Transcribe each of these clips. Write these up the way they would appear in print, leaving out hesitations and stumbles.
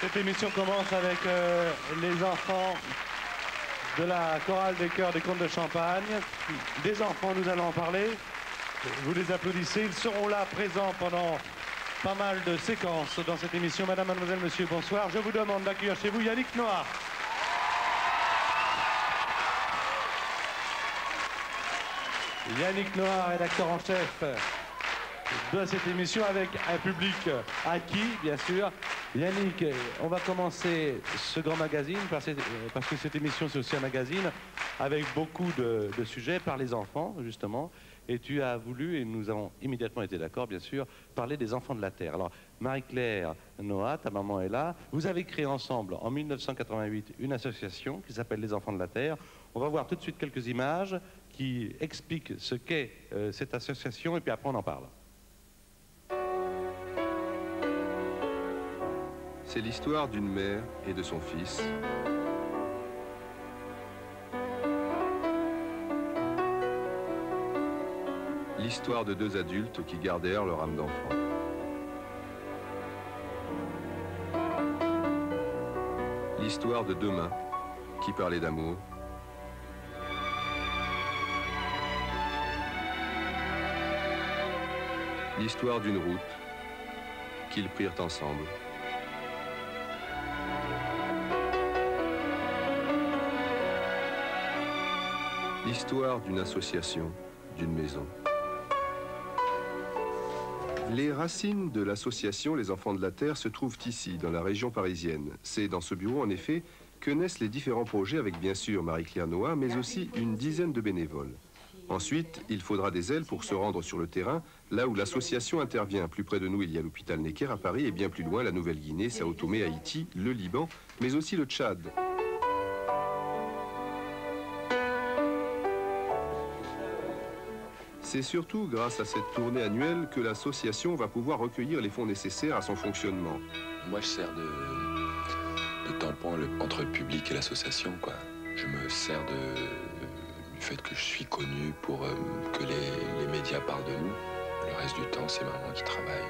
Cette émission commence avec les enfants de la chorale des chœurs des Comtes de Champagne. Des enfants, nous allons en parler. Vous les applaudissez. Ils seront là, présents pendant pas mal de séquences dans cette émission. Madame, mademoiselle, monsieur, bonsoir. Je vous demande d'accueillir chez vous Yannick Noah. Yannick Noah, rédacteur en chef de cette émission, avec un public acquis, bien sûr. Yannick, on va commencer ce grand magazine, parce que cette émission, c'est aussi un magazine, avec beaucoup de sujets par les enfants, justement. Et tu as voulu, et nous avons immédiatement été d'accord, bien sûr, parler des enfants de la Terre. Alors, Marie-Claire Noah, ta maman est là. Vous avez créé ensemble, en 1988, une association qui s'appelle Les Enfants de la Terre. On va voir tout de suite quelques images qui expliquent ce qu'est cette association, et puis après on en parle. C'est l'histoire d'une mère et de son fils. L'histoire de deux adultes qui gardèrent leur âme d'enfant. L'histoire de deux mains qui parlaient d'amour. L'histoire d'une route qu'ils prirent ensemble. L'histoire d'une association, d'une maison. Les racines de l'association Les Enfants de la Terre se trouvent ici, dans la région parisienne. C'est dans ce bureau, en effet, que naissent les différents projets avec bien sûr Marie-Claire Noah, mais aussi une dizaine de bénévoles. Ensuite, il faudra des ailes pour se rendre sur le terrain, là où l'association intervient. Plus près de nous, il y a l'hôpital Necker à Paris, et bien plus loin, la Nouvelle-Guinée, Sao Tomé, Haïti, le Liban, mais aussi le Tchad. C'est surtout grâce à cette tournée annuelle que l'association va pouvoir recueillir les fonds nécessaires à son fonctionnement. Moi, je sers de tampon entre le public et l'association, quoi. Je me sers du fait que je suis connu pour que les médias parlent de nous. Le reste du temps, c'est maman qui travaille.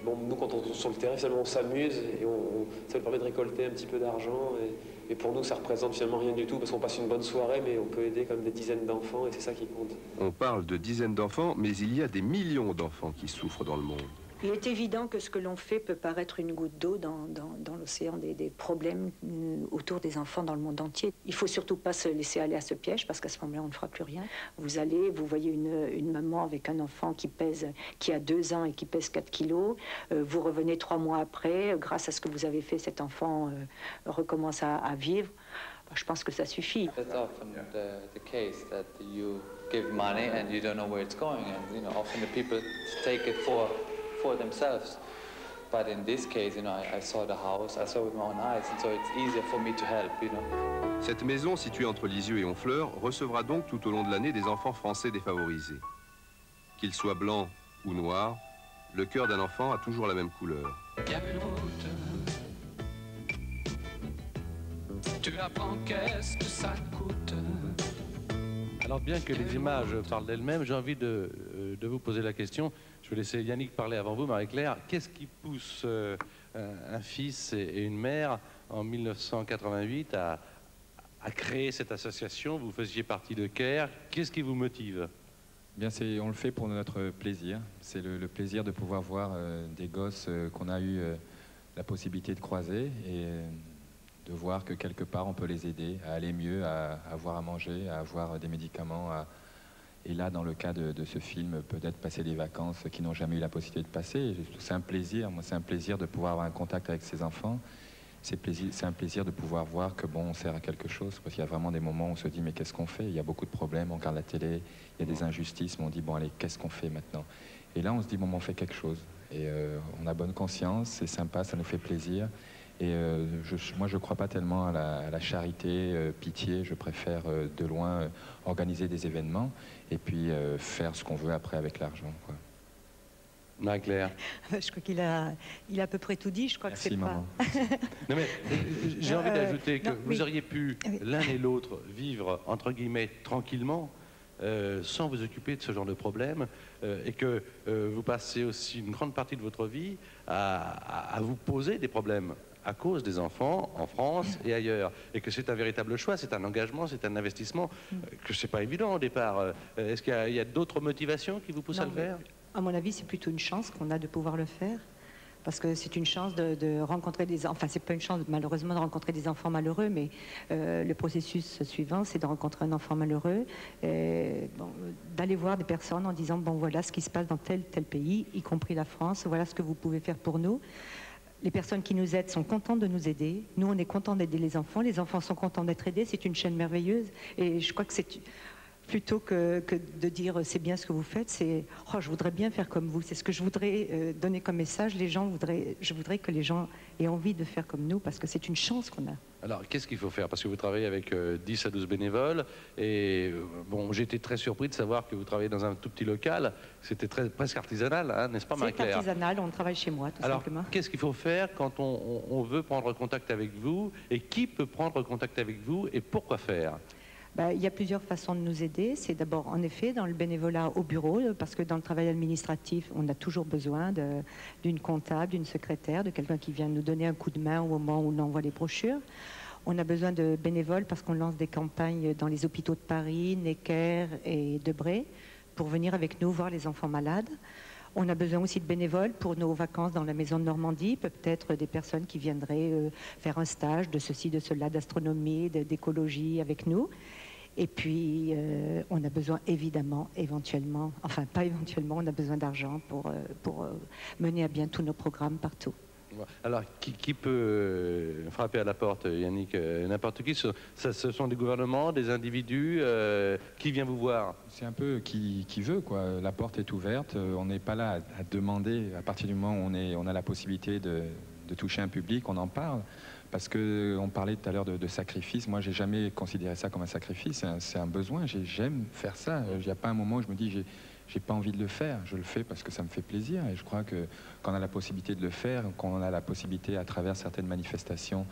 Bon, nous, quand on est sur le terrain, finalement, on s'amuse et ça nous permet de récolter un petit peu d'argent. Et pour nous, ça représente finalement rien du tout parce qu'on passe une bonne soirée, mais on peut aider comme des dizaines d'enfants et c'est ça qui compte. On parle de dizaines d'enfants, mais il y a des millions d'enfants qui souffrent dans le monde. Il est évident que ce que l'on fait peut paraître une goutte d'eau dans l'océan des problèmes autour des enfants dans le monde entier. Il ne faut surtout pas se laisser aller à ce piège parce qu'à ce moment-là, on ne fera plus rien. Vous voyez une maman avec un enfant qui a 2 ans et qui pèse 4 kilos. Vous revenez 3 mois après, grâce à ce que vous avez fait, cet enfant recommence à vivre. Je pense que ça suffit. That's often the case that you give money and you don't know where it's going, and often the people take it for themselves. But in this case, I saw the house, I saw it with my own eyes, and so it's easier for me to help, Cette maison, située entre Lisieux et Honfleur, recevra donc tout au long de l'année des enfants français défavorisés. Qu'ils soient blancs ou noirs, le cœur d'un enfant a toujours la même couleur. Tu apprends qu'est-ce que ça coûte. Alors bien que les images parlent d'elles-mêmes, j'ai envie de vous poser la question. Je vais laisser Yannick parler avant vous, Marie-Claire. Qu'est-ce qui pousse un fils et une mère en 1988 à créer cette association? Vous faisiez partie de CARE. Qu'est-ce qui vous motive? Bien, on le fait pour notre plaisir. C'est le plaisir de pouvoir voir des gosses qu'on a eu la possibilité de croiser et de voir que quelque part on peut les aider à aller mieux, à avoir à manger, à avoir des médicaments. Et là, dans le cas de ce film, peut-être passer des vacances qu'ils n'ont jamais eu la possibilité de passer. C'est un plaisir. Moi, c'est un plaisir de pouvoir avoir un contact avec ces enfants. C'est un plaisir de pouvoir voir que bon, on sert à quelque chose. Parce qu'il y a vraiment des moments où on se dit mais qu'est-ce qu'on fait? Il y a beaucoup de problèmes, on regarde la télé, il y a des injustices, mais on dit bon allez, qu'est-ce qu'on fait maintenant? Et là, on se dit bon, on fait quelque chose. Et on a bonne conscience, c'est sympa, ça nous fait plaisir. Et moi, je ne crois pas tellement à la charité, pitié. Je préfère de loin organiser des événements et puis faire ce qu'on veut après avec l'argent, quoi. Marie-Claire. Je crois qu'il a à peu près tout dit. Je crois Merci, que c'est maman. pas... Non mais j'ai envie d'ajouter que non, vous auriez pu l'un et l'autre vivre entre guillemets tranquillement sans vous occuper de ce genre de problème et que vous passez aussi une grande partie de votre vie à vous poser des problèmes à cause des enfants en France et ailleurs. Et que c'est un véritable choix, c'est un engagement, c'est un investissement, que c'est pas évident au départ. Est-ce qu'il y a d'autres motivations qui vous poussent à le faire? À mon avis, c'est plutôt une chance qu'on a de pouvoir le faire. Parce que c'est une chance de rencontrer des enfants, enfin c'est pas une chance malheureusement de rencontrer des enfants malheureux, mais le processus suivant c'est de rencontrer un enfant malheureux, d'aller voir des personnes en disant bon voilà ce qui se passe dans tel pays, y compris la France, voilà ce que vous pouvez faire pour nous. Les personnes qui nous aident sont contentes de nous aider, nous on est contents d'aider les enfants sont contents d'être aidés, c'est une chaîne merveilleuse et je crois que c'est... Plutôt que de dire c'est bien ce que vous faites, c'est oh, je voudrais bien faire comme vous. C'est ce que je voudrais donner comme message. Je voudrais que les gens aient envie de faire comme nous parce que c'est une chance qu'on a. Alors, qu'est-ce qu'il faut faire? Parce que vous travaillez avec 10 à 12 bénévoles et bon, j'ai été très surpris de savoir que vous travaillez dans un tout petit local. C'était presque artisanal, hein, n'est-ce pas Marie-Claire? C'est artisanal, on travaille chez moi, tout simplement. Alors, qu'est-ce qu'il faut faire quand on veut prendre contact avec vous et qui peut prendre contact avec vous et pourquoi faire? Il y a plusieurs façons de nous aider. C'est d'abord, en effet, dans le bénévolat au bureau, parce que dans le travail administratif, on a toujours besoin d'une comptable, d'une secrétaire, de quelqu'un qui vient nous donner un coup de main au moment où on envoie les brochures. On a besoin de bénévoles parce qu'on lance des campagnes dans les hôpitaux de Paris, Necker et Debré, pour venir avec nous voir les enfants malades. On a besoin aussi de bénévoles pour nos vacances dans la maison de Normandie, peut-être des personnes qui viendraient faire un stage de ceci, de cela, d'astronomie, d'écologie avec nous. Et puis, on a besoin évidemment, éventuellement, enfin pas éventuellement, on a besoin d'argent pour mener à bien tous nos programmes partout. Alors, qui peut frapper à la porte, Yannick? N'importe qui? Ce sont des gouvernements, des individus? Qui vient vous voir? C'est un peu qui veut, quoi. La porte est ouverte. On n'est pas là à demander. À partir du moment où on a la possibilité de toucher un public, on en parle. Parce qu'on parlait tout à l'heure de sacrifice. Moi, j'ai jamais considéré ça comme un sacrifice. C'est un besoin. J'aime faire ça. Il n'y a pas un moment où je me dis j'ai pas envie de le faire. Je le fais parce que ça me fait plaisir. Et je crois que quand on a la possibilité de le faire, quand on a la possibilité à travers certaines manifestations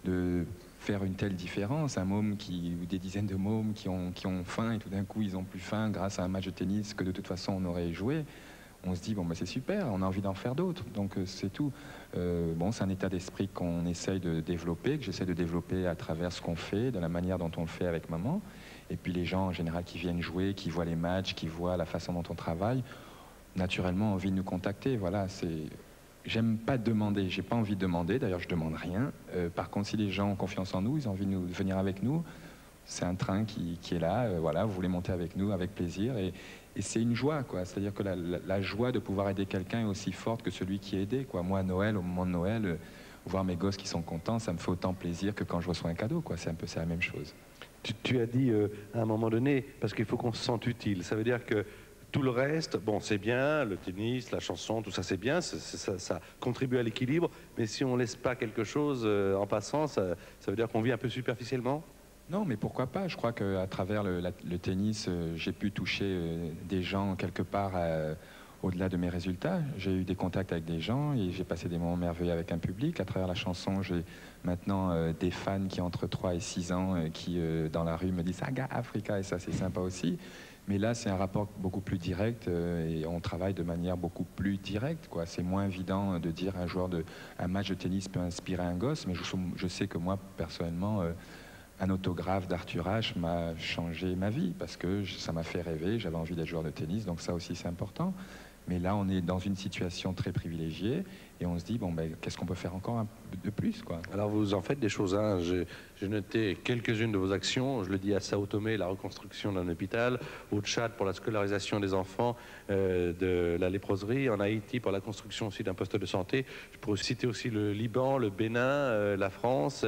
de faire une telle différence, un môme ou des dizaines de mômes qui ont faim et tout d'un coup ils ont plus faim grâce à un match de tennis que de toute façon on aurait joué. On se dit, bon, c'est super, on a envie d'en faire d'autres, donc c'est tout. Bon, c'est un état d'esprit qu'on essaye de développer, que j'essaie de développer à travers ce qu'on fait, de la manière dont on le fait avec maman. Et puis les gens, en général, qui viennent jouer, qui voient les matchs, qui voient la façon dont on travaille, naturellement, ont envie de nous contacter. Voilà, j'aime pas demander, j'ai pas envie de demander, d'ailleurs, je demande rien. Par contre, si les gens ont confiance en nous, ils ont envie de venir avec nous, c'est un train qui est là, voilà, vous voulez monter avec nous, avec plaisir. Et c'est une joie, quoi. C'est-à-dire que la joie de pouvoir aider quelqu'un est aussi forte que celui qui est aidé, quoi. Moi, à Noël, au moment de Noël, voir mes gosses qui sont contents, ça me fait autant plaisir que quand je reçois un cadeau, quoi. C'est la même chose. Tu as dit à un moment donné, parce qu'il faut qu'on se sente utile. Ça veut dire que tout le reste, bon, c'est bien, le tennis, la chanson, tout ça, c'est bien, ça contribue à l'équilibre. Mais si on laisse pas quelque chose en passant, ça veut dire qu'on vit un peu superficiellement? Non, mais pourquoi pas? Je crois qu'à travers le tennis, j'ai pu toucher des gens quelque part au-delà de mes résultats. J'ai eu des contacts avec des gens et j'ai passé des moments merveilleux avec un public. À travers la chanson, j'ai maintenant des fans qui ont entre 3 et 6 ans qui, dans la rue, me disent « Saga Africa » et ça, c'est sympa aussi. Mais là, c'est un rapport beaucoup plus direct et on travaille de manière beaucoup plus directe, quoi. C'est moins évident de dire un match de tennis peut inspirer un gosse, mais je sais que moi, personnellement... un autographe d'Arthur Ashe m'a changé ma vie parce que ça m'a fait rêver, j'avais envie d'être joueur de tennis, donc ça aussi c'est important. Mais là, on est dans une situation très privilégiée et on se dit, bon, qu'est-ce qu'on peut faire encore un peu de plus, quoi. Alors, vous en faites des choses, hein. J'ai noté quelques-unes de vos actions. Je le dis à Sao Tomé, la reconstruction d'un hôpital, au Tchad pour la scolarisation des enfants de la léproserie, en Haïti pour la construction aussi d'un poste de santé. Je pourrais citer aussi le Liban, le Bénin, la France.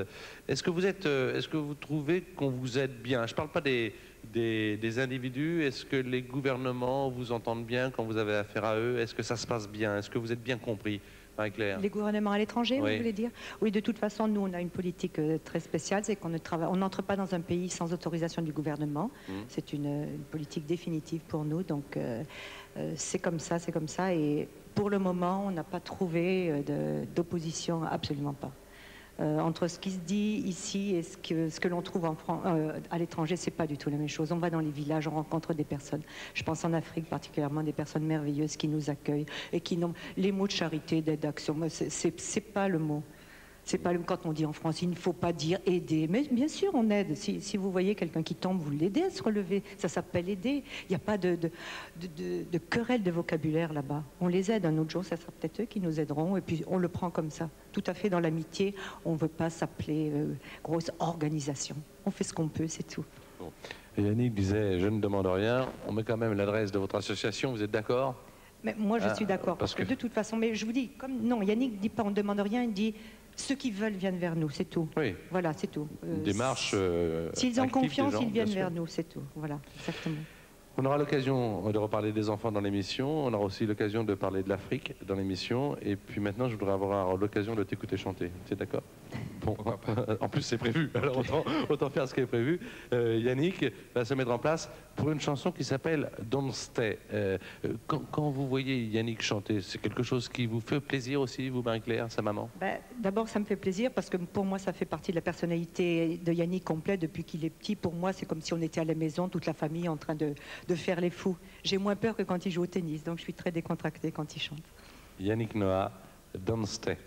Est-ce que vous trouvez qu'on vous aide bien? Je ne parle pas des individus. Est-ce que les gouvernements vous entendent bien quand vous avez affaire à eux? Est-ce que ça se passe bien? Est-ce que vous êtes bien compris, Marie-Claire? Les gouvernements à l'étranger, oui. Vous voulez dire? Oui, de toute façon, nous, on a une politique très spéciale, c'est qu'on n'entre pas dans un pays sans autorisation du gouvernement. C'est une politique définitive pour nous, donc c'est comme ça, et pour le moment, on n'a pas trouvé d'opposition, absolument pas. Entre ce qui se dit ici et ce que l'on trouve à l'étranger, c'est pas du tout la même chose. On va dans les villages, on rencontre des personnes. Je pense en Afrique particulièrement, des personnes merveilleuses qui nous accueillent et qui n'ont les mots de charité, d'aide, d'action. C'est pas le mot. C'est pas quand on dit en France, il ne faut pas dire aider. Mais bien sûr, on aide. Si vous voyez quelqu'un qui tombe, vous l'aidez à se relever. Ça s'appelle aider. Il n'y a pas de querelle de vocabulaire là-bas. On les aide. Un autre jour, ça sera peut-être eux qui nous aideront. Et puis, on le prend comme ça. Tout à fait dans l'amitié. On ne veut pas s'appeler grosse organisation. On fait ce qu'on peut, c'est tout. Bon. Et Yannick disait, je ne demande rien. On met quand même l'adresse de votre association. Vous êtes d'accord? Mais moi, je suis d'accord. Parce que de toute façon, mais je vous dis, comme non, Yannick ne dit pas on ne demande rien, il dit ceux qui veulent viennent vers nous, c'est tout. Oui. Voilà, c'est tout. Une démarche. S'ils ont confiance, gens, ils viennent vers nous, c'est tout. Voilà, exactement. On aura l'occasion de reparler des enfants dans l'émission. On aura aussi l'occasion de parler de l'Afrique dans l'émission. Et puis maintenant, je voudrais avoir l'occasion de t'écouter chanter. Tu es d'accord? Bon, en plus, c'est prévu. Alors autant faire ce qui est prévu. Yannick va se mettre en place pour une chanson qui s'appelle Don't Stay. Quand vous voyez Yannick chanter, c'est quelque chose qui vous fait plaisir aussi, vous, Marie-Claire, sa maman? D'abord, ça me fait plaisir parce que pour moi, ça fait partie de la personnalité de Yannick complet depuis qu'il est petit. Pour moi, c'est comme si on était à la maison, toute la famille en train de faire les fous. J'ai moins peur que quand il joue au tennis, donc je suis très décontractée quand il chante. Yannick Noah, Don't Stay.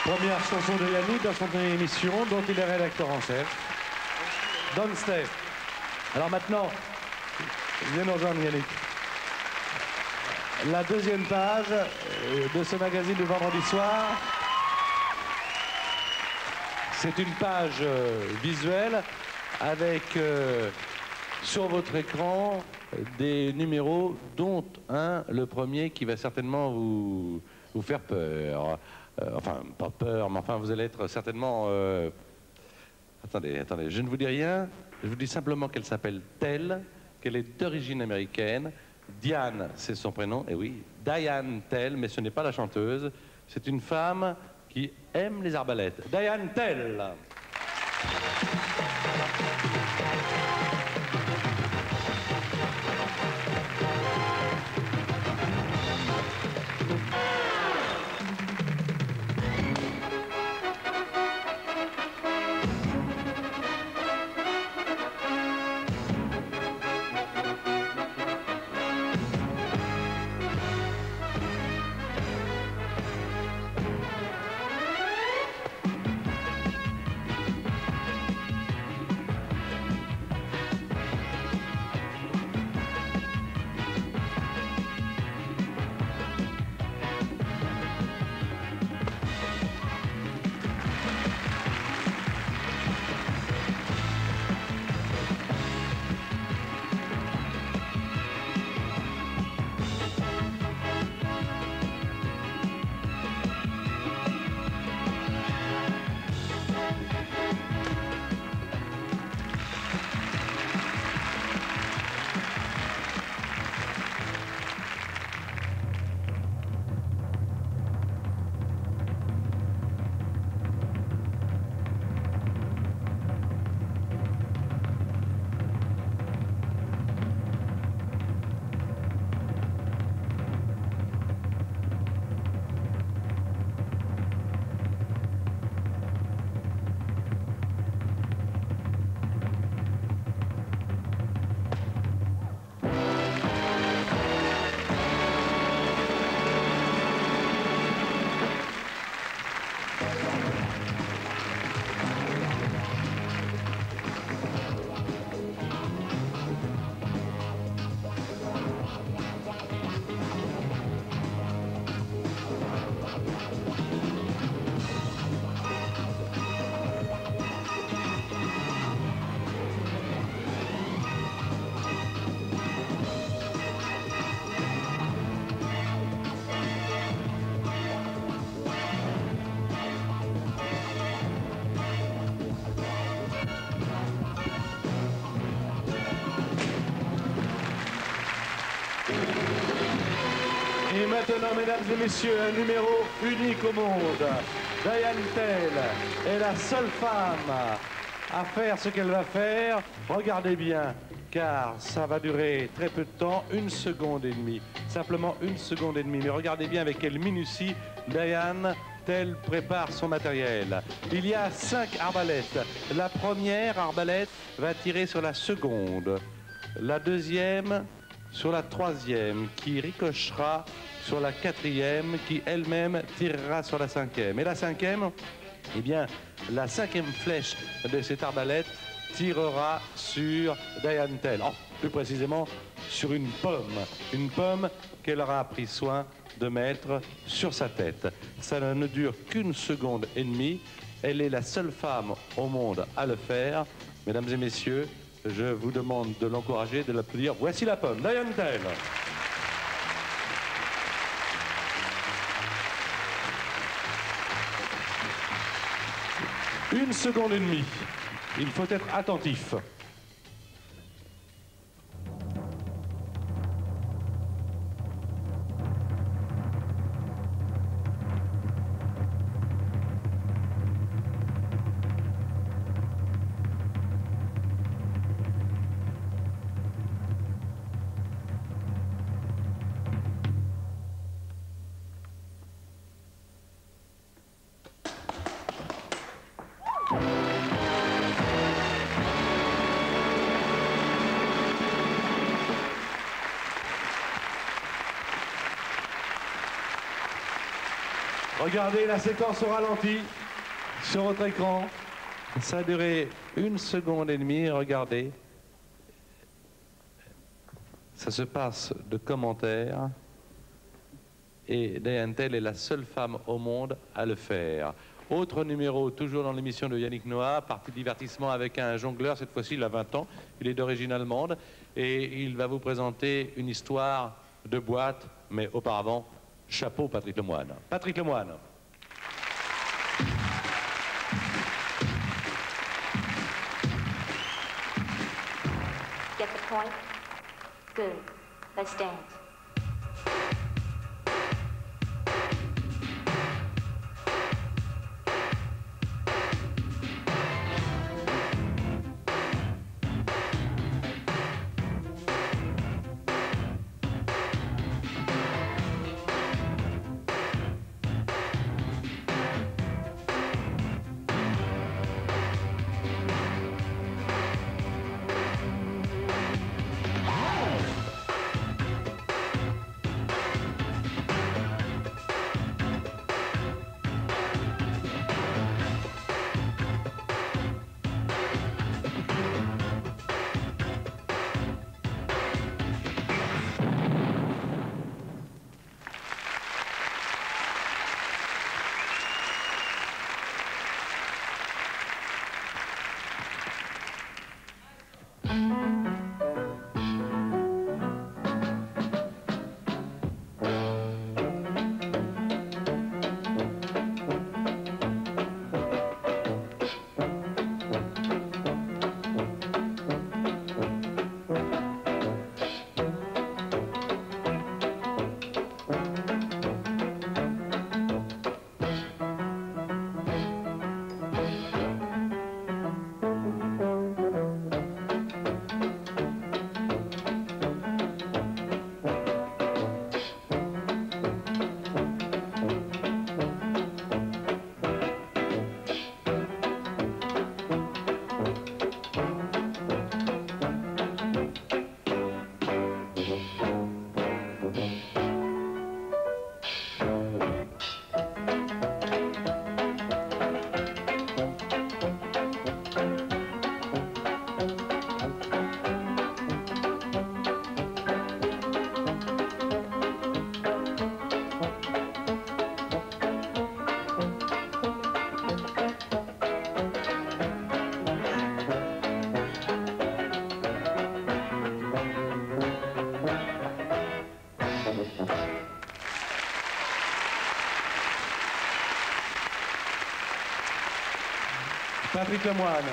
Première chanson de Yannick dans son émission dont il est rédacteur en chef. Don't Stay. Alors maintenant, viens nous rejoindre Yannick. la deuxième page de ce magazine de vendredi soir. C'est une page visuelle avec sur votre écran des numéros, dont un, le premier, qui va certainement vous faire peur. Enfin, pas peur, mais enfin, vous allez être certainement... Attendez, je ne vous dis rien. Je vous dis simplement qu'elle s'appelle Tell, qu'elle est d'origine américaine. Diane, c'est son prénom, et oui, Diane Tell, mais ce n'est pas la chanteuse. C'est une femme qui aime les arbalètes. Diane Tell. Et maintenant, mesdames et messieurs, un numéro unique au monde. Diane Tell est la seule femme à faire ce qu'elle va faire. Regardez bien, car ça va durer très peu de temps, 1 seconde et demie. Simplement 1 seconde et demie. Mais regardez bien avec quelle minutie Diane Tell prépare son matériel. Il y a 5 arbalètes. La première arbalète va tirer sur la seconde. La deuxième sur la troisième, qui ricochera sur la quatrième, qui elle-même tirera sur la cinquième. Et la cinquième, eh bien, la cinquième flèche de cette arbalète tirera sur Diane Tell. Oh, plus précisément, sur une pomme qu'elle aura pris soin de mettre sur sa tête. Ça ne dure qu'1 seconde et demie. Elle est la seule femme au monde à le faire. Mesdames et messieurs, je vous demande de l'encourager, de l'applaudir. Voici la pomme, Diane Tell. Une seconde et demie. Il faut être attentif. Regardez la séquence au ralenti sur votre écran. Ça a duré 1 seconde et demie. Regardez. Ça se passe de commentaires et Diane Tell est la seule femme au monde à le faire. Autre numéro, toujours dans l'émission de Yannick Noah, partie divertissement avec un jongleur, cette fois-ci il a 20 ans, il est d'origine allemande, et il va vous présenter une histoire de boîte, mais auparavant, chapeau Patrick Lemoine. Patrick Lemoine. Get the point? Good. Let's dance. Patrick Lemoine,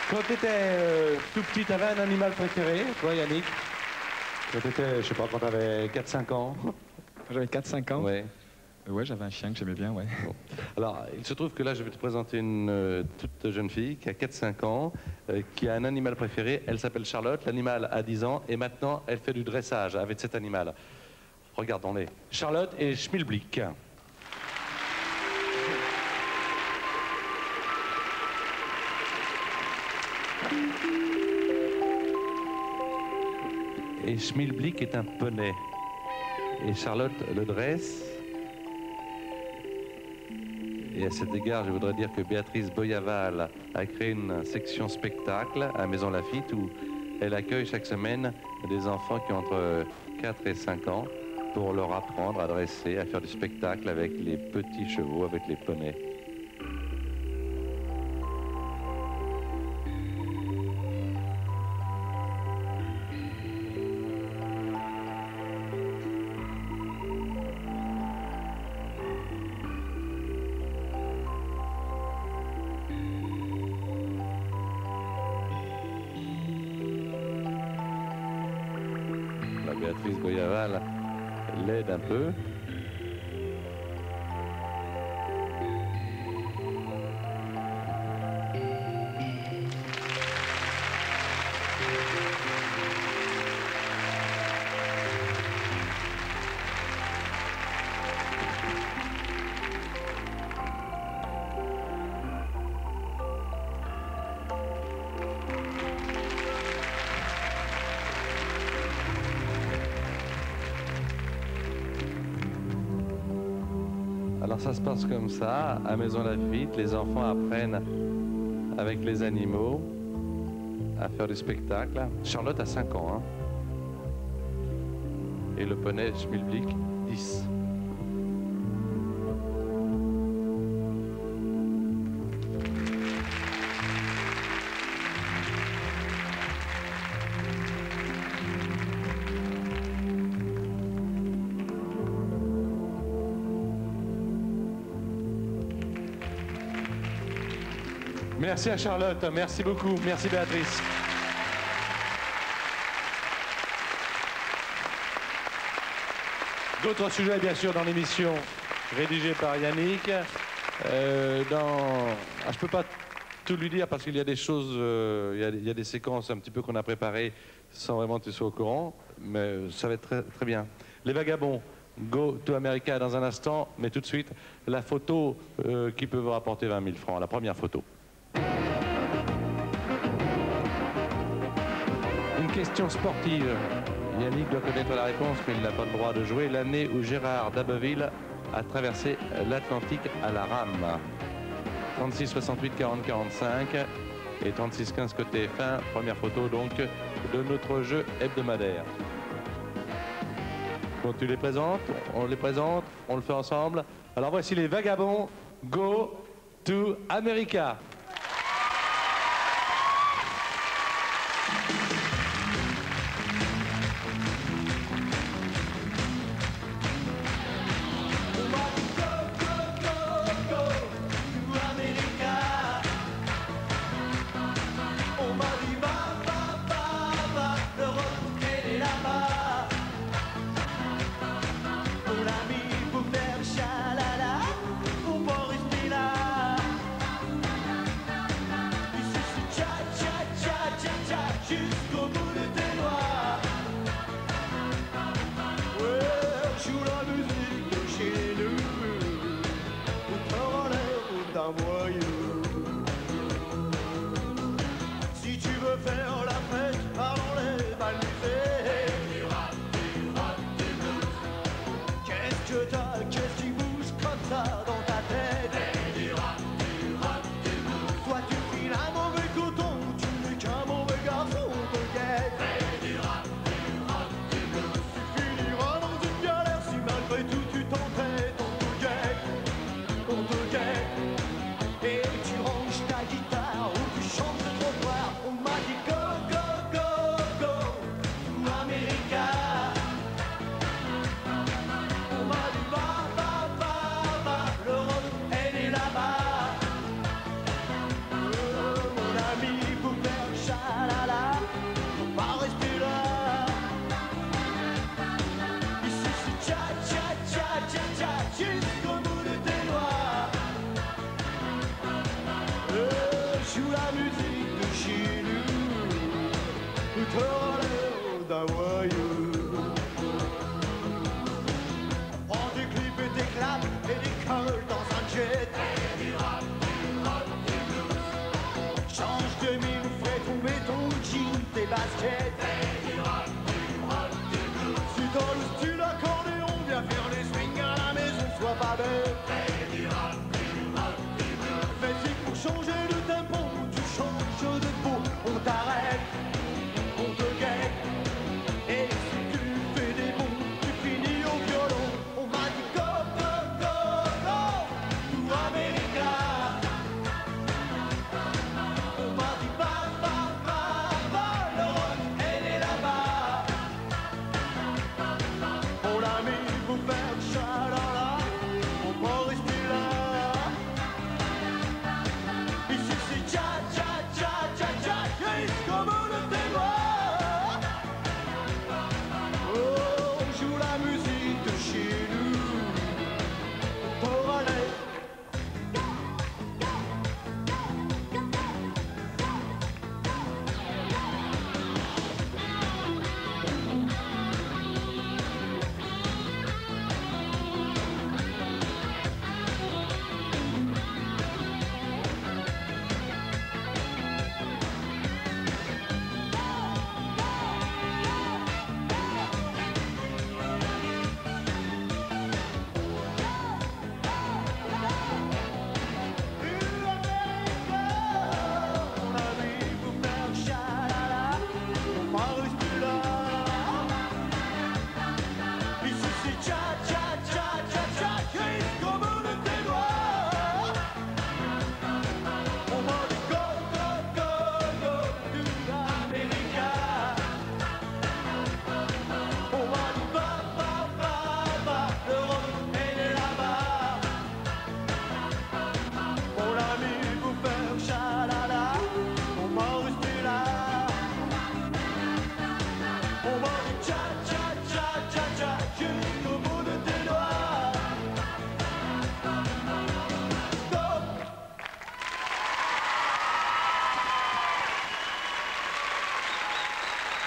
quand tu étais tout petit, tu avais un animal préféré, toi Yannick? Quand tu étais, je sais pas, quand tu avais 4-5 ans? J'avais 4-5 ans? Oui. Ouais, j'avais un chien que j'aimais bien, ouais. Bon. Alors, il se trouve que là, je vais te présenter une toute jeune fille qui a 4-5 ans, qui a un animal préféré. Elle s'appelle Charlotte, l'animal a 10 ans, et maintenant, elle fait du dressage avec cet animal. Regardons-les. Charlotte et Schmilblick. Et Schmilblick est un poney. Et Charlotte le dresse. Et à cet égard, je voudrais dire que Béatrice Boyaval a créé une section spectacle à Maison Lafitte où elle accueille chaque semaine des enfants qui ont entre 4 et 5 ans pour leur apprendre à dresser, à faire du spectacle avec les petits chevaux, avec les poneys. Béatrice Boyaval l'aide un peu. Alors ça se passe comme ça, à Maison Lafitte, les enfants apprennent avec les animaux à faire du spectacle. Charlotte a 5 ans, hein. Et le poney Schmilblick 10. Merci à Charlotte, merci beaucoup, merci Béatrice. D'autres sujets, bien sûr, dans l'émission rédigée par Yannick. Je ne peux pas tout lui dire parce qu'il y a des choses, il y a des séquences un petit peu qu'on a préparées sans vraiment que tu sois au courant, mais ça va être très, très bien. Les Vagabonds, Go to America dans un instant, mais tout de suite, la photo qui peut vous rapporter 20 000 francs, la première photo. Une question sportive. Yannick doit connaître la réponse, mais il n'a pas le droit de jouer. L'année où Gérard d'Abbeville a traversé l'Atlantique à la rame. 36 68 40 45 et 36 15 côté F1. Première photo donc de notre jeu hebdomadaire. Quand tu les présentes, on les présente, on le fait ensemble. Alors voici les Vagabonds, Go to America. Changer le tempo, tu changes de peau, on t'arrête, on te gagne.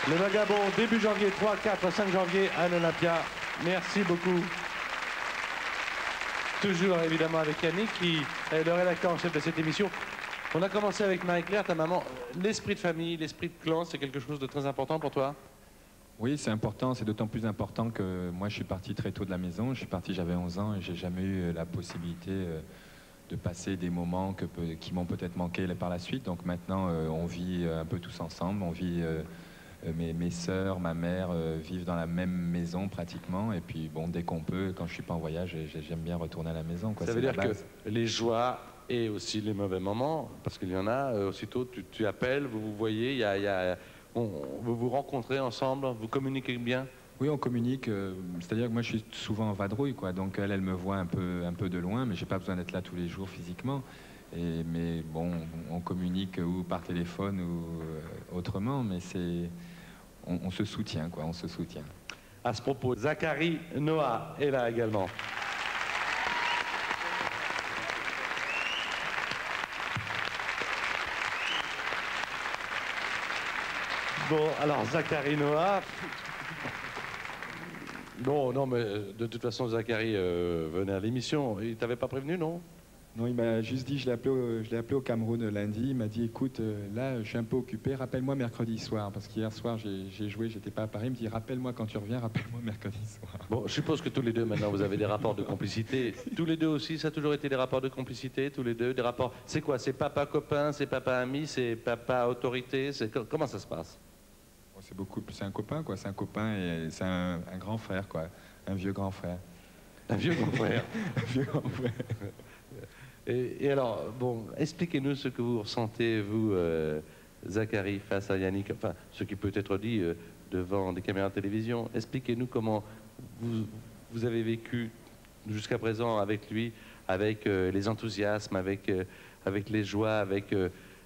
Le Vagabond, début janvier, 3, 4, 5 janvier à l'Olympia. Merci beaucoup. Toujours évidemment avec Yannick, qui est le rédacteur en chef de cette émission. On a commencé avec Marie-Claire, ta maman. L'esprit de famille, l'esprit de clan, c'est quelque chose de très important pour toi? Oui, c'est important, c'est d'autant plus important que moi je suis parti très tôt de la maison. Je suis parti, j'avais 11 ans et j'ai jamais eu la possibilité de passer des moments qui m'ont peut-être manqué par la suite. Donc maintenant, on vit un peu tous ensemble. On vit, mes sœurs, ma mère vivent dans la même maison pratiquement. Et puis bon, dès qu'on peut, quand je suis pas en voyage, j'aime bien retourner à la maison, quoi. Ça veut dire que les joies et aussi les mauvais moments, parce qu'il y en a, aussitôt tu appelles, vous vous voyez, vous vous rencontrez ensemble, vous communiquez bien? Oui, on communique, c'est-à-dire que moi je suis souvent en vadrouille, quoi. Donc elle me voit un peu de loin, mais j'ai pas besoin d'être là tous les jours physiquement. Mais bon, on communique ou par téléphone ou autrement, mais on se soutient, quoi, on se soutient. À ce propos, Zachary Noah est là également. Bon, alors Zachary Noah. Non, mais de toute façon, Zachary venait à l'émission. Il t'avait pas prévenu, non? Non, il m'a juste dit, je l'ai appelé au Cameroun lundi. Il m'a dit, écoute, là, je suis un peu occupé. Rappelle-moi mercredi soir, parce qu'hier soir, j'ai joué, j'étais pas à Paris. Il me dit, rappelle-moi quand tu reviens, rappelle-moi mercredi soir. Bon, je suppose que tous les deux, maintenant, vous avez des rapports de complicité. Tous les deux aussi, ça a toujours été des rapports de complicité, tous les deux, des rapports. C'est quoi? C'est papa copain, c'est papa ami, c'est papa autorité? Comment ça se passe? C'est un copain, quoi. C'est un copain et c'est un grand frère, quoi. Un vieux grand frère. Un vieux grand frère. Un vieux grand frère. Et alors, bon, expliquez-nous ce que vous ressentez, vous, Zachary, face à Yannick, enfin, ce qui peut être dit devant des caméras de télévision. Expliquez-nous comment vous avez vécu jusqu'à présent avec lui, avec les enthousiasmes, avec les joies, avec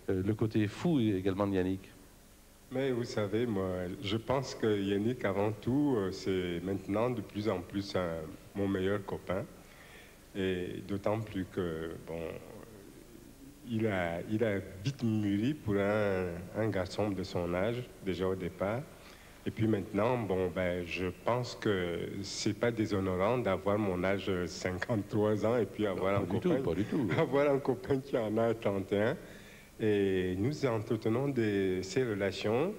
le côté fou également de Yannick. Mais vous savez, moi, je pense que Yannick, avant tout, c'est maintenant de plus en plus mon meilleur copain. Et d'autant plus que, bon, il a vite mûri pour un garçon de son âge, déjà au départ. Et puis maintenant, bon, ben, je pense que c'est pas déshonorant d'avoir mon âge 53 ans et puis avoir un copain, pas du tout. Avoir un copain qui en a 31. Et nous entretenons ces relations,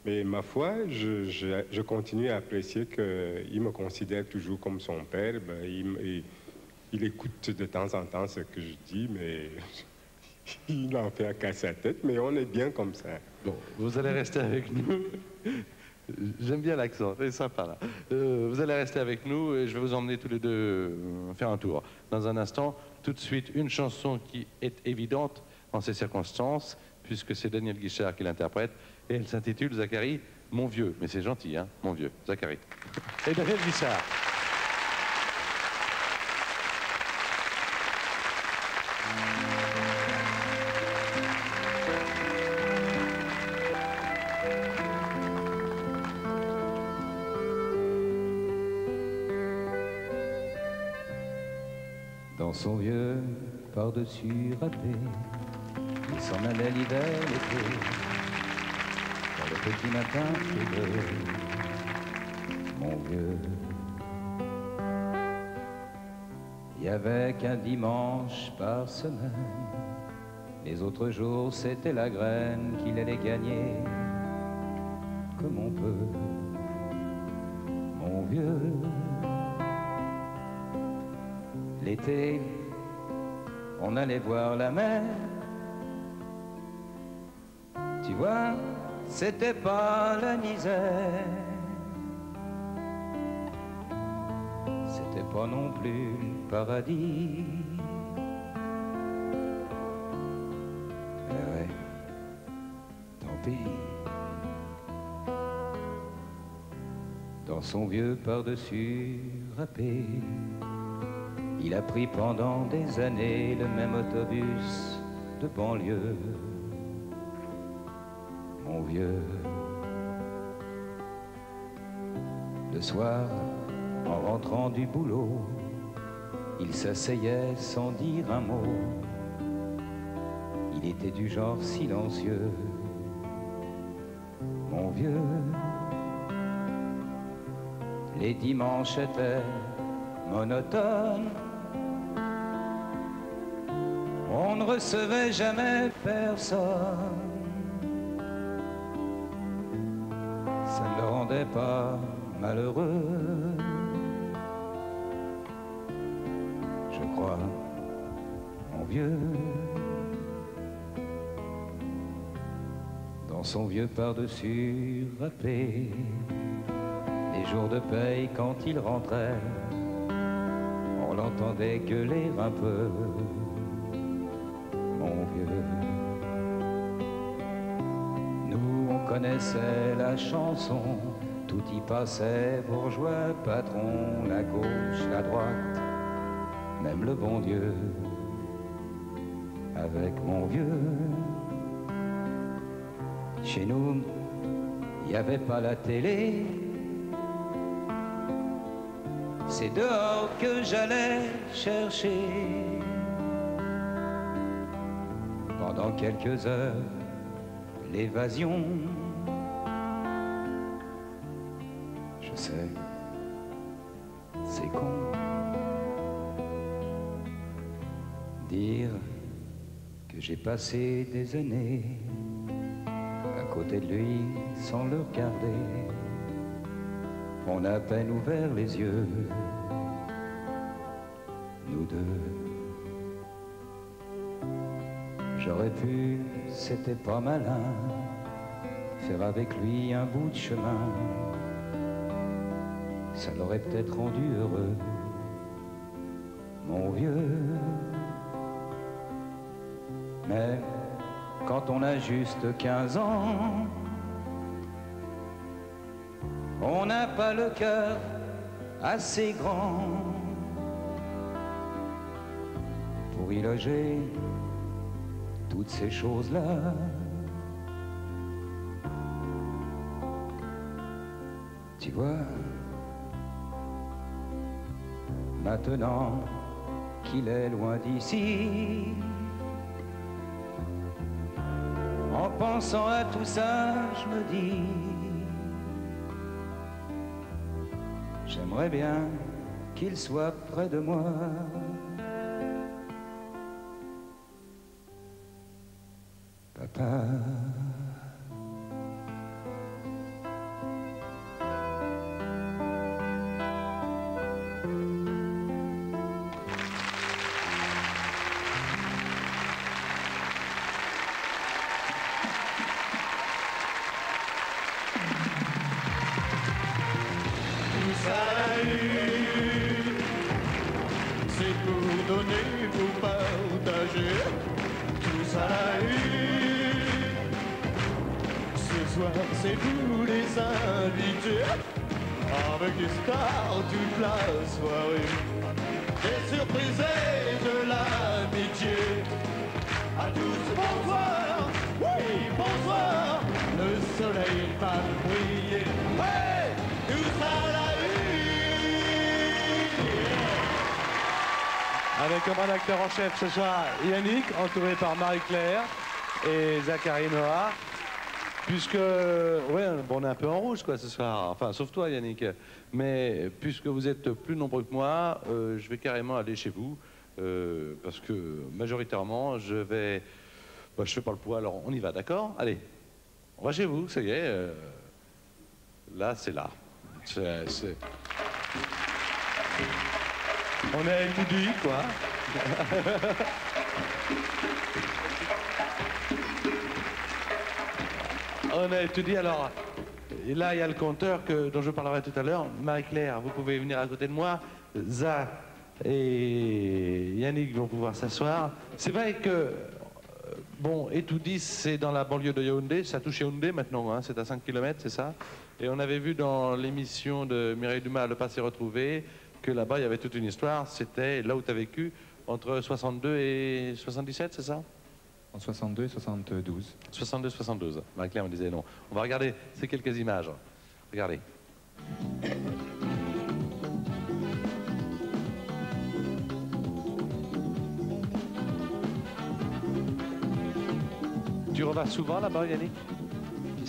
mais ma foi, je continue à apprécier qu'il me considère toujours comme son père. Ben, il écoute de temps en temps ce que je dis, mais il n'en fait qu'à sa tête, mais on est bien comme ça. Bon, vous allez rester avec nous. J'aime bien l'accent, c'est sympa là. Vous allez rester avec nous et je vais vous emmener tous les deux faire un tour. Dans un instant, tout de suite, une chanson qui est évidente en ces circonstances, puisque c'est Daniel Guichard qui l'interprète, et elle s'intitule, Zachary, Mon vieux. Mais c'est gentil, hein, mon vieux, Zachary. Et Daniel Guichard. Dans son vieux par-dessus râpé, il s'en allait l'hiver, l'été, dans le petit matin fébré, mon vieux. Il y avait qu'un dimanche par semaine, les autres jours c'était la graine qu'il allait gagner, comme on peut, mon vieux. L'été, on allait voir la mer. Tu vois, c'était pas la misère. C'était pas non plus le paradis. Mais ouais, tant pis. Dans son vieux par-dessus râpé, il a pris pendant des années le même autobus de banlieue. Mon vieux. Le soir, en rentrant du boulot, il s'asseyait sans dire un mot. Il était du genre silencieux. mon vieux. Les dimanches étaient monotones. On ne recevait jamais personne. Ça ne le rendait pas malheureux. Je crois, mon vieux, dans son vieux par-dessus râpé, les jours de paye quand il rentrait, on l'entendait gueuler un peu, mon vieux. Nous, on connaissait la chanson, tout y passait, bourgeois, patron, la gauche, la droite, même le bon Dieu. Avec mon vieux, chez nous, il n'y avait pas la télé. C'est dehors que j'allais chercher. Pendant quelques heures, l'évasion. Je sais, c'est con. Dire que j'ai passé des années à côté de lui sans le regarder. On a à peine ouvert les yeux, nous deux. J'aurais pu, c'était pas malin, faire avec lui un bout de chemin. Ça l'aurait peut-être rendu heureux, mon vieux. Mais quand on a juste 15 ans, on n'a pas le cœur assez grand pour y loger toutes ces choses-là. Tu vois, maintenant qu'il est loin d'ici, en pensant à tout ça, je me dis, j'aimerais bien qu'il soit près de moi. Papa. C'est pour donner, pour partager, tout ça l'a eu. Ce soir c'est vous les invités, avec des stars toute la soirée, des surprises et de l'amitié. À tous bonsoir, oui bonsoir, le soleil va briller, ouais, tout ça l'a eu. Avec comme rédacteur en chef ce soir Yannick, entouré par Marie-Claire et Zachary Noah. Puisque, ouais, bon, on est un peu en rouge quoi ce soir, enfin sauf toi Yannick, mais puisque vous êtes plus nombreux que moi, je vais carrément aller chez vous, parce que majoritairement je vais, bah, je fais pas le poids, alors on y va, d'accord? Allez, on va chez vous, ça y est, là c'est là. On a tout dit, quoi. On a tout dit, alors, et là, il y a le compteur dont je parlerai tout à l'heure. Marie-Claire, vous pouvez venir à côté de moi. Zach et Yannick vont pouvoir s'asseoir. C'est vrai que, bon, Etoudi, c'est dans la banlieue de Yaoundé. Ça touche Yaoundé maintenant, hein, c'est à 5 km, c'est ça? Et on avait vu dans l'émission de Mireille Dumas, Le passé retrouvé, que là-bas, il y avait toute une histoire. C'était là où tu as vécu, entre 62 et 77, c'est ça? En 62 et 72. 62-72. Marie-Claire me disait non. On va regarder ces quelques images. Regardez. Tu revas souvent là-bas, Yannick?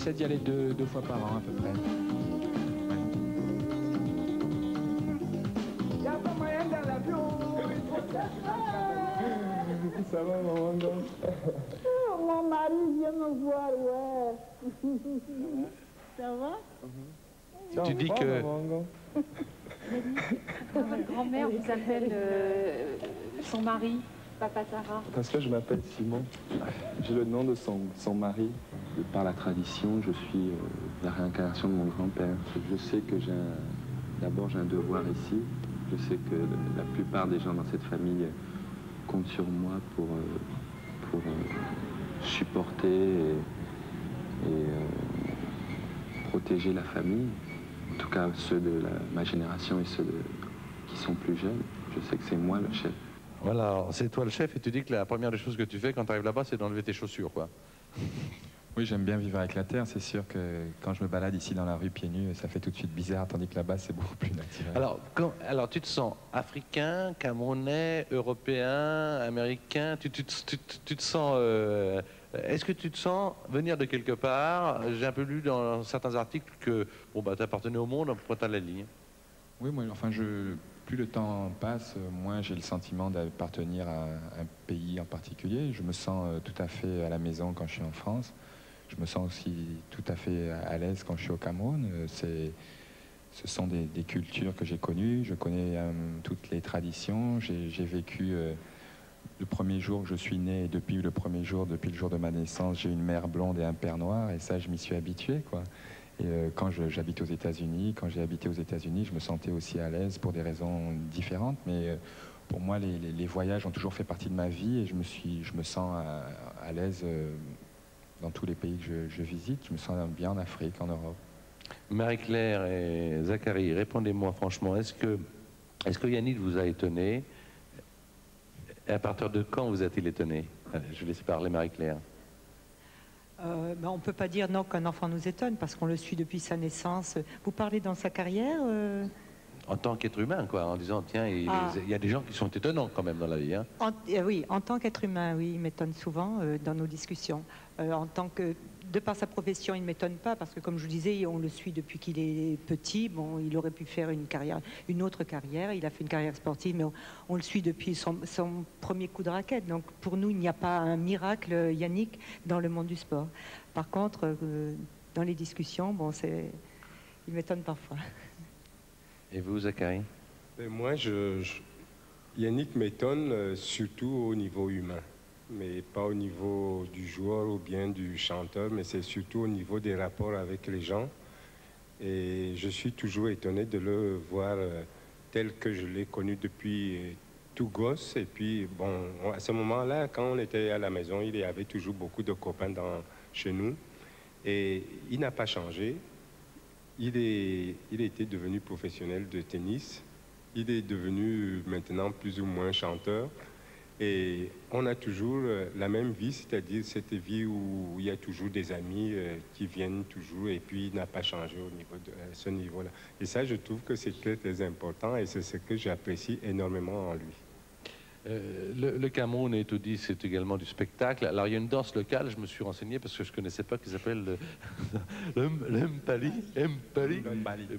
j'essaie d'y aller deux fois par an à peu près. Ça va, maman? Mon mari vient me voir, ouais. Ça va? Tu dis que... Votre grand-mère vous appelle son mari, Papa Tara. Parce que je m'appelle Simon. J'ai le nom de son mari. Par la tradition, je suis la réincarnation de mon grand-père. Je sais que d'abord j'ai un devoir ici. Je sais que la plupart des gens dans cette famille comptent sur moi pour supporter et protéger la famille. En tout cas, ceux de ma génération et ceux qui sont plus jeunes. Je sais que c'est moi le chef. Voilà, c'est toi le chef et tu dis que la première des choses que tu fais quand tu arrives là-bas, c'est d'enlever tes chaussures, quoi. Oui, j'aime bien vivre avec la terre. C'est sûr que quand je me balade ici dans la rue pieds nus, ça fait tout de suite bizarre, tandis que là-bas, c'est beaucoup plus naturel. Alors, tu te sens africain, camerounais, européen, américain, tu te sens... Est-ce que tu te sens venir de quelque part? J'ai un peu lu dans certains articles que bon, bah, tu appartenais au monde en pointant la ligne. Oui, moi, enfin, plus le temps passe, moins j'ai le sentiment d'appartenir à un pays en particulier. Je me sens tout à fait à la maison quand je suis en France. Je me sens aussi tout à fait à l'aise quand je suis au Cameroun. Ce sont des cultures que j'ai connues. Je connais toutes les traditions. J'ai vécu le premier jour que je suis né, depuis le jour de ma naissance, j'ai une mère blonde et un père noir. Et ça, je m'y suis habitué, quoi. Et quand j'habite aux États-Unis, quand j'ai habité aux États-Unis, je me sentais aussi à l'aise pour des raisons différentes. Mais pour moi, les voyages ont toujours fait partie de ma vie et je me sens à l'aise dans tous les pays que je visite. Je me sens bien en Afrique, en Europe. Marie-Claire et Zachary, répondez-moi franchement, est-ce que Yannick vous a étonné? Et à partir de quand vous a-t-il étonné? Allez, je laisse parler Marie-Claire. On ne peut pas dire non qu'un enfant nous étonne parce qu'on le suit depuis sa naissance. Vous parlez dans sa carrière En tant qu'être humain, quoi, en disant tiens, il y a des gens qui sont étonnants quand même dans la vie. Hein. Oui, en tant qu'être humain, oui, il m'étonne souvent dans nos discussions. De par sa profession, il ne m'étonne pas parce que, comme je vous disais, on le suit depuis qu'il est petit. Bon, il aurait pu faire une autre carrière. Il a fait une carrière sportive, mais on le suit depuis son premier coup de raquette. Donc, pour nous, il n'y a pas un miracle, Yannick, dans le monde du sport. Par contre, dans les discussions, il m'étonne parfois. Et vous, Zachary? Moi, Yannick m'étonne surtout au niveau humain. Mais pas au niveau du joueur ou bien du chanteur, mais c'est surtout au niveau des rapports avec les gens. Et je suis toujours étonné de le voir tel que je l'ai connu depuis tout gosse. Et puis, bon, à ce moment-là, quand on était à la maison, il y avait toujours beaucoup de copains chez nous. Et il n'a pas changé. Il était devenu professionnel de tennis. Il est devenu maintenant plus ou moins chanteur. Et on a toujours la même vie, c'est-à-dire cette vie où il y a toujours des amis qui viennent toujours et puis il n'a pas changé au niveau de ce niveau-là. Et ça, je trouve que c'est très, très important et c'est ce que j'apprécie énormément en lui. Le Cameroun, et tout dit, c'est également du spectacle. Alors, il y a une danse locale, je me suis renseigné parce que je ne connaissais pas, qui s'appelle le Mpali.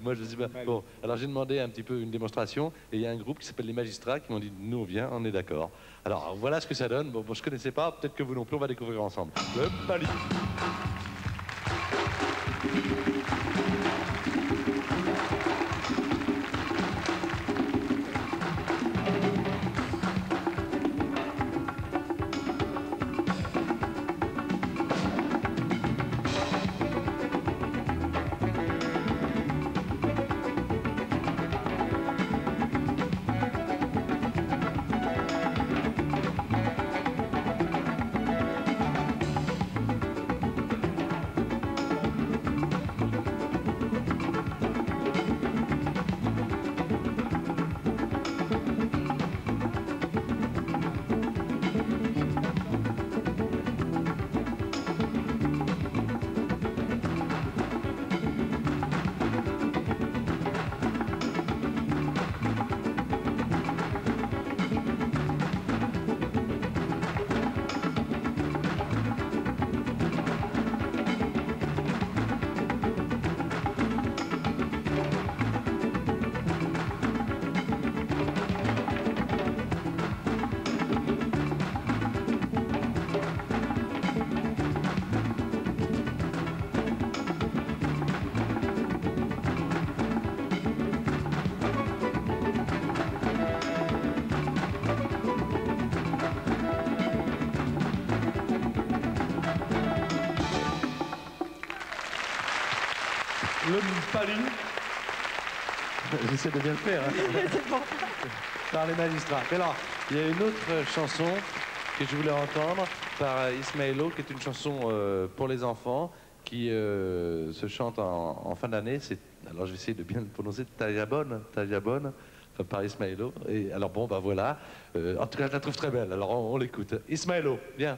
Moi, je ne sais pas. Bon, alors j'ai demandé un petit peu une démonstration et il y a un groupe qui s'appelle les Magistrats qui m'ont dit nous, on vient, on est d'accord. Alors, voilà ce que ça donne. Bon, je ne connaissais pas, peut-être que vous non plus, on va découvrir ensemble. Le Mpali. le Mpali. J'essaie de bien le faire. Hein. C'est bon. Par les magistrats. Mais alors, il y a une autre chanson que je voulais entendre par Ismaëlo, qui est une chanson pour les enfants, qui se chante en fin d'année. Alors, je vais essayer de bien le prononcer. Tajabon, enfin, par Ismaëlo. Et alors, bon, bah voilà. En tout cas, je la trouve très belle. Alors, on l'écoute. Ismaëlo, viens.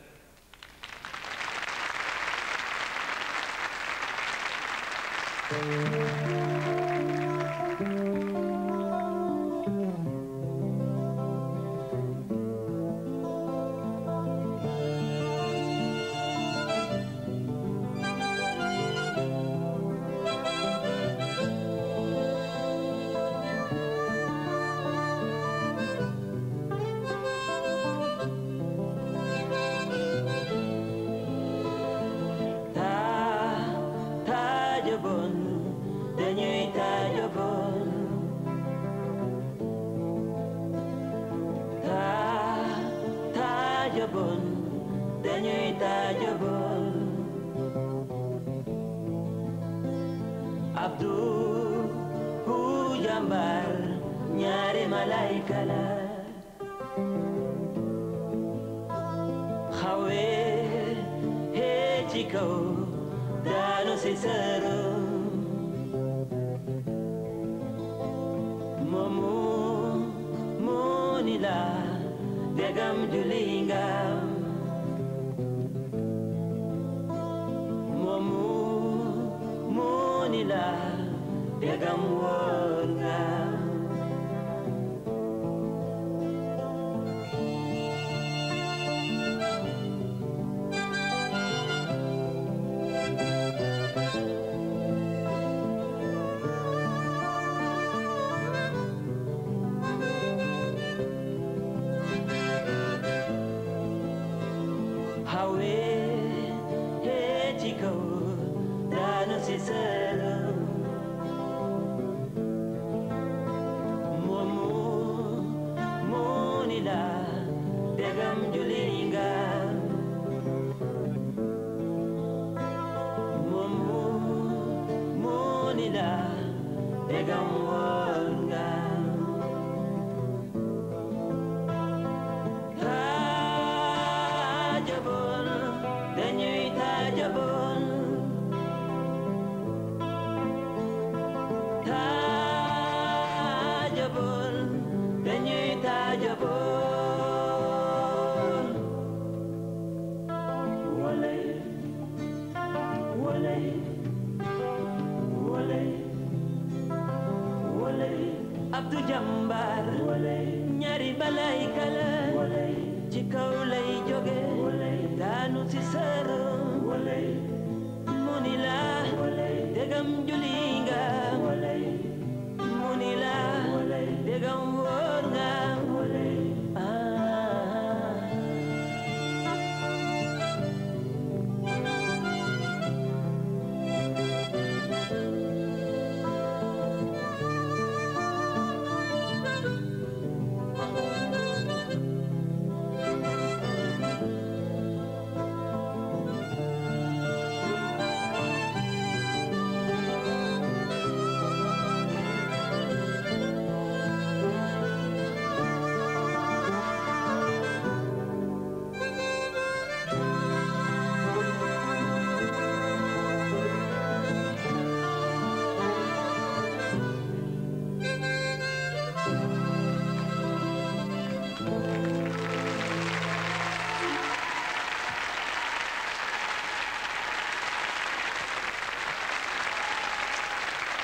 Abdou Jambar ñaari balay kala ci kaw lay jóge daanu ci sër mu ni la dégam juli nga mu ni la dégam wóor nga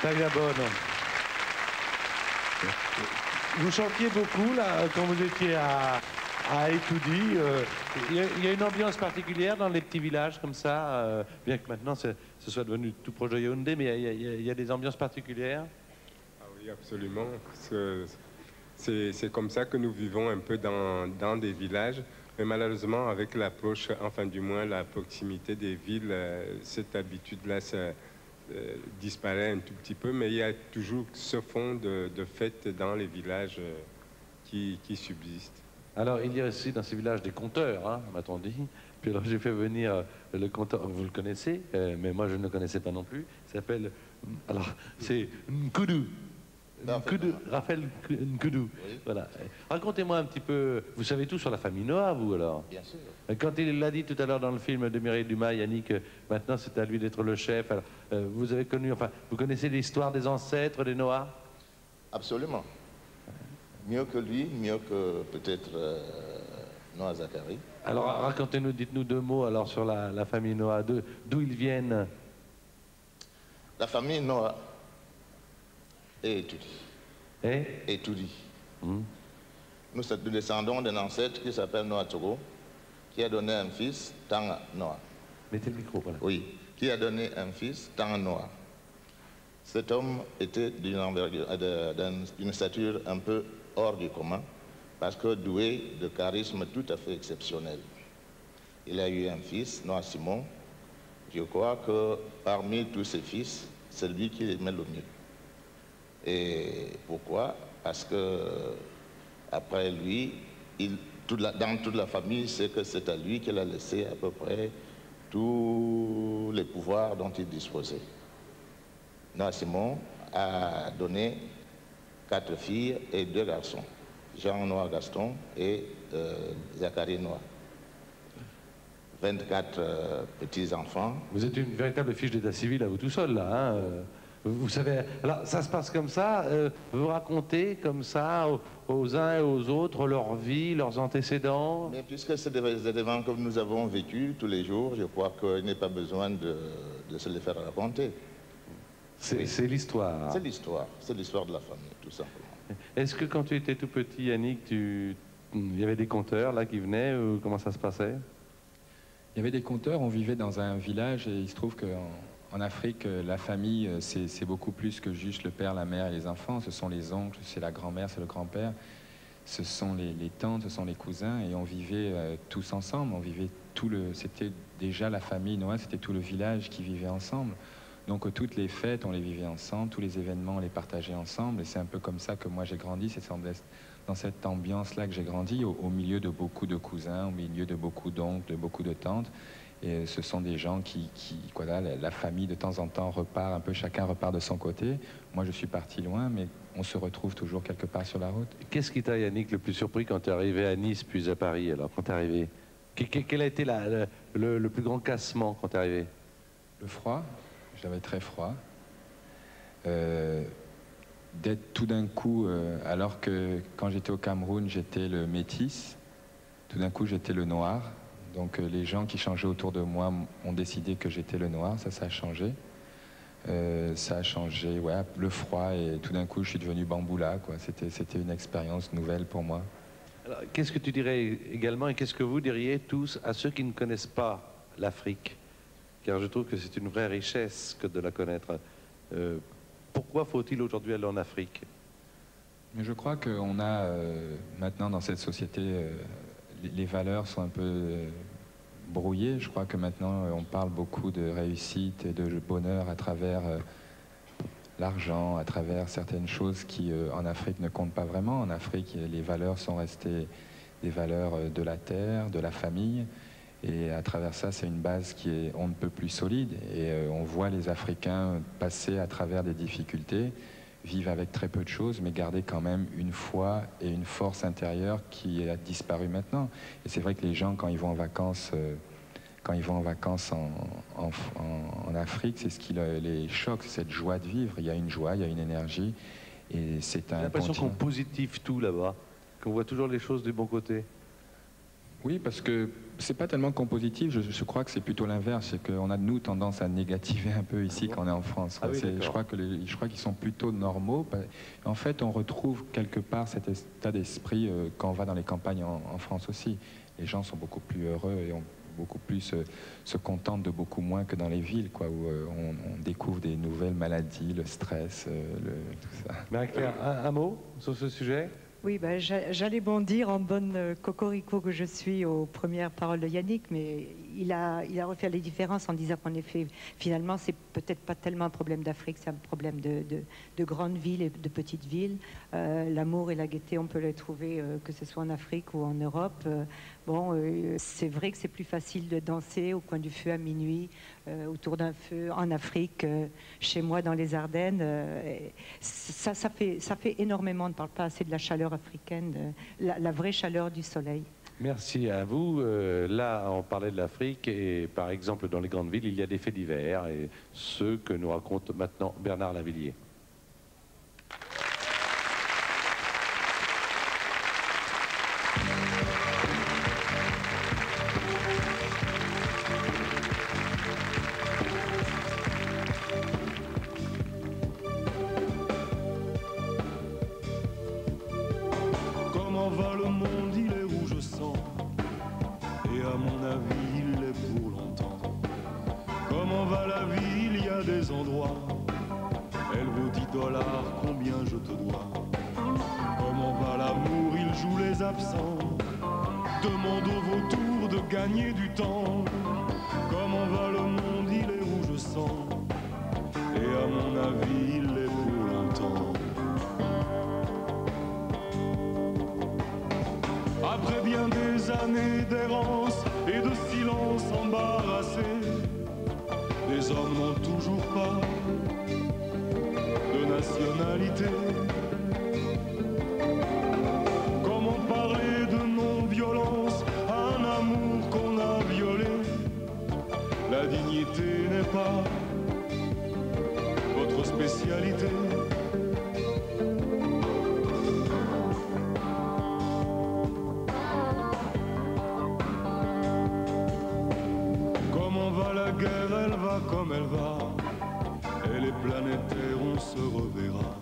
Tajabon. Vous chantiez beaucoup là quand vous étiez à Etoudi. Il y a une ambiance particulière dans les petits villages comme ça, bien que maintenant ce soit devenu tout proche de Yaoundé, mais il y a des ambiances particulières. Ah oui, absolument. C'est comme ça que nous vivons un peu dans des villages. Mais malheureusement, avec l'approche, enfin du moins la proximité des villes, cette habitude-là disparaît un tout petit peu, mais il y a toujours ce fond de fête dans les villages qui subsiste. Alors, il y a aussi dans ces villages des conteurs, hein, m'a-t-on dit. Puis alors, j'ai fait venir le conteur, vous le connaissez, mais moi, je ne le connaissais pas non plus. Il s'appelle, alors, c'est Nkoudou. Raphaël Nkoudou. Oui. Voilà. Racontez-moi un petit peu, vous savez tout sur la famille Noah, vous, alors? Bien sûr. Quand il l'a dit tout à l'heure dans le film de Mireille Dumas, Yannick, maintenant, c'est à lui d'être le chef. Alors, vous avez connu, enfin, vous connaissez l'histoire des ancêtres des Noah? Absolument. Mieux que lui, mieux que peut-être Noah Zacharie. Alors racontez-nous, dites-nous deux mots alors sur la famille Noah, d'où ils viennent. La famille Noah est étudiée. Étudiée. Nous descendons d'un ancêtre qui s'appelle Noah Togo, qui a donné un fils, Tanga Noah. Mettez le micro, voilà. Oui, qui a donné un fils, Tanga Noah. Cet homme était d'une stature un peu hors du commun, parce que doué de charisme tout à fait exceptionnel. Il a eu un fils, Noah Simon. Je crois que parmi tous ses fils, c'est lui qui aimait le mieux. Et pourquoi? Parce que après lui, dans toute la famille, c'est que c'est à lui qu'il a laissé à peu près tous les pouvoirs dont il disposait. Noah Simon a donné 4 filles et 2 garçons. Jean Noah Gaston et Zacharie Noah. 24 petits-enfants. Vous êtes une véritable fiche d'état civil à vous tout seul, là. Hein. Vous savez, alors ça se passe comme ça, vous racontez comme ça aux uns et aux autres leur vie, leurs antécédents. Mais puisque c'est des événements que nous avons vécus tous les jours, je crois qu'il n'est pas besoin de se les faire raconter. C'est l'histoire. C'est l'histoire de la famille, tout simplement. Est-ce que quand tu étais tout petit, Yannick, il y avait des conteurs là qui venaient, ou comment ça se passait? Il y avait des conteurs, on vivait dans un village et il se trouve qu'en Afrique, la famille, c'est beaucoup plus que juste le père, la mère et les enfants. Ce sont les oncles, c'est la grand-mère, c'est le grand-père, ce sont les tantes, ce sont les cousins et on vivait tous ensemble. C'était déjà la famille Noah, c'était tout le village qui vivait ensemble. Donc toutes les fêtes, on les vivait ensemble, tous les événements, on les partageait ensemble. Et c'est un peu comme ça que moi j'ai grandi, c'est dans cette ambiance-là que j'ai grandi, au milieu de beaucoup de cousins, au milieu de beaucoup d'oncles, de beaucoup de tantes. Et ce sont des gens la famille de temps en temps repart un peu, chacun repart de son côté. Moi je suis parti loin, mais on se retrouve toujours quelque part sur la route. Qu'est-ce qui t'a, Yannick, le plus surpris quand tu es arrivé à Nice puis à Paris, alors, quand tu es arrivé? Quel a été le plus grand cassement quand tu es arrivé? Le froid. J'avais très froid. D'être tout d'un coup, alors que quand j'étais au Cameroun, j'étais le métis, tout d'un coup j'étais le noir. Donc les gens qui changeaient autour de moi ont décidé que j'étais le noir, ça a changé. Ça a changé, ouais, le froid, et tout d'un coup je suis devenu bamboula, quoi. C'était une expérience nouvelle pour moi. Alors, qu'est-ce que tu dirais également, et qu'est-ce que vous diriez tous à ceux qui ne connaissent pas l'Afrique? Car je trouve que c'est une vraie richesse que de la connaître. Pourquoi faut-il aujourd'hui aller en Afrique? Mais je crois qu'on a maintenant dans cette société, les valeurs sont un peu brouillées. Je crois que maintenant on parle beaucoup de réussite et de bonheur à travers l'argent, à travers certaines choses qui en Afrique ne comptent pas vraiment. En Afrique, les valeurs sont restées des valeurs de la terre, de la famille. Et à travers ça, c'est une base qui est on ne peut plus solide. Et on voit les Africains passer à travers des difficultés, vivre avec très peu de choses, mais garder quand même une foi et une force intérieure qui a disparu maintenant. Et c'est vrai que les gens, quand ils vont en vacances, en Afrique, c'est ce qui les choque, c'est cette joie de vivre. Il y a une joie, il y a une énergie. Et c'est un. J'ai l'impression qu'on positive tout là-bas, qu'on voit toujours les choses du bon côté. Oui, parce que c'est pas tellement compositif, je crois que c'est plutôt l'inverse, c'est qu'on a nous tendance à négativer un peu ici quand on est en France. Ah oui, je crois qu'ils sont plutôt normaux. En fait, on retrouve quelque part cet état d'esprit quand on va dans les campagnes en France aussi. Les gens sont beaucoup plus heureux et beaucoup plus se contentent de beaucoup moins que dans les villes, quoi, où on découvre des nouvelles maladies, le stress, tout ça. Marie-Claire, un mot sur ce sujet? Oui, ben, j'allais bondir en bonne cocorico que je suis aux premières paroles de Yannick, mais il a refait les différences en disant qu'en effet, finalement, c'est peut-être pas tellement un problème d'Afrique, c'est un problème de grandes villes et de petites villes. L'amour et la gaieté, on peut les trouver que ce soit en Afrique ou en Europe. C'est vrai que c'est plus facile de danser au coin du feu à minuit, autour d'un feu en Afrique, chez moi dans les Ardennes. Ça fait énormément, on ne parle pas assez de la chaleur africaine, la vraie chaleur du soleil. Merci à vous. Là, on parlait de l'Afrique et par exemple dans les grandes villes, il y a des faits divers et ceux que nous raconte maintenant Bernard Lavilliers. Comment va le monde, il est rouge sang. Et à mon avis, il est pour longtemps. Comment va la vie, il y a des endroits. Elle vaut $10, combien je te dois. Comment va l'amour, il joue les absents. Demande au vautour de gagner du temps. Comment va le monde, il est rouge sang. Et à mon avis, il est pour longtemps. Après bien des années d'errance et de silence embarrassé, les hommes n'ont toujours pas de nationalité. Comment parler de non-violence à un amour qu'on a violé? La dignité n'est pas votre spécialité. Elle va comme elle va, elle est planétaire, on se reverra.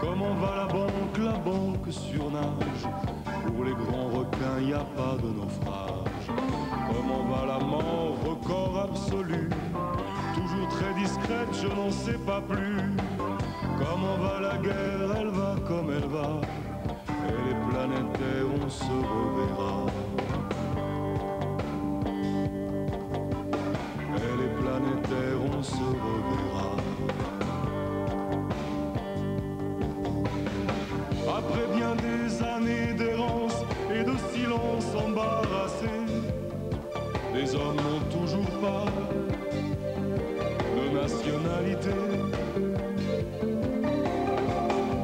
Comment va la banque surnage, pour les grands requins y a pas de naufrage. Comment va la mort, record absolu, toujours très discrète, je n'en sais pas plus. Comment va la guerre, elle va comme elle va, elle est planétaire, on se reverra. On se reverra. Après bien des années d'errance et de silence embarrassé, les hommes n'ont toujours pas de nationalité.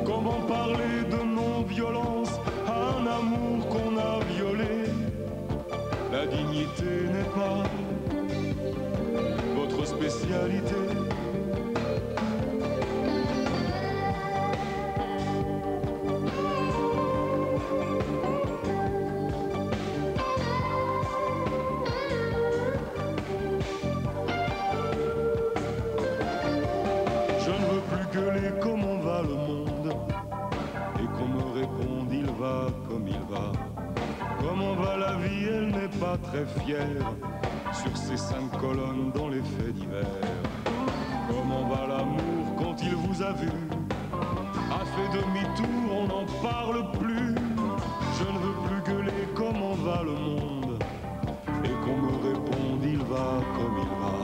Comment parler de non-violence à un amour qu'on a violé? La dignité n'est pas votre spécialité. Je ne veux plus gueuler comment va le monde et qu'on me réponde il va comme il va. Comment va la vie, elle n'est pas très fière sur ces 5 colonnes dans les faits divers. Comment va l'amour quand il vous a vu? A fait demi-tour, on n'en parle plus. Je ne veux plus gueuler comment va le monde et qu'on me réponde il va comme il va.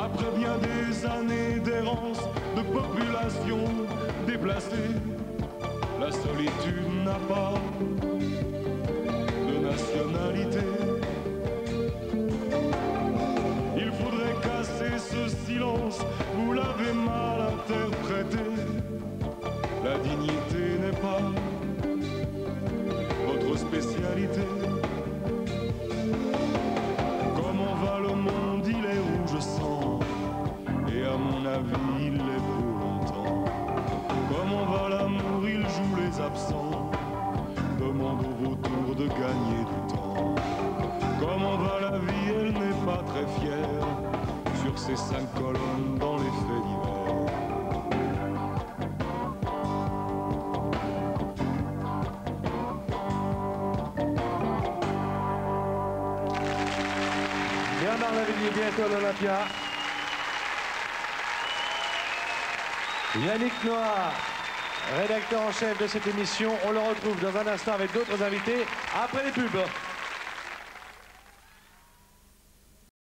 Après bien des années d'errance, de population déplacée, la solitude n'a pas nationalité. Il faudrait casser ce silence, vous l'avez mal interprété. La dignité n'est pas votre spécialité. Comment va le monde, il est rouge sang, et à mon avis il est pour longtemps. Comment va l'amour, il joue les absents, demande au vautour de gagner du temps. Comment va la vie, elle n'est pas très fière sur ces 5 colonnes dans les faits divers. Bernard Lavilliers, bientôt à l'Olympia. Yannick Noah, rédacteur en chef de cette émission. On le retrouve dans un instant avec d'autres invités après les pubs.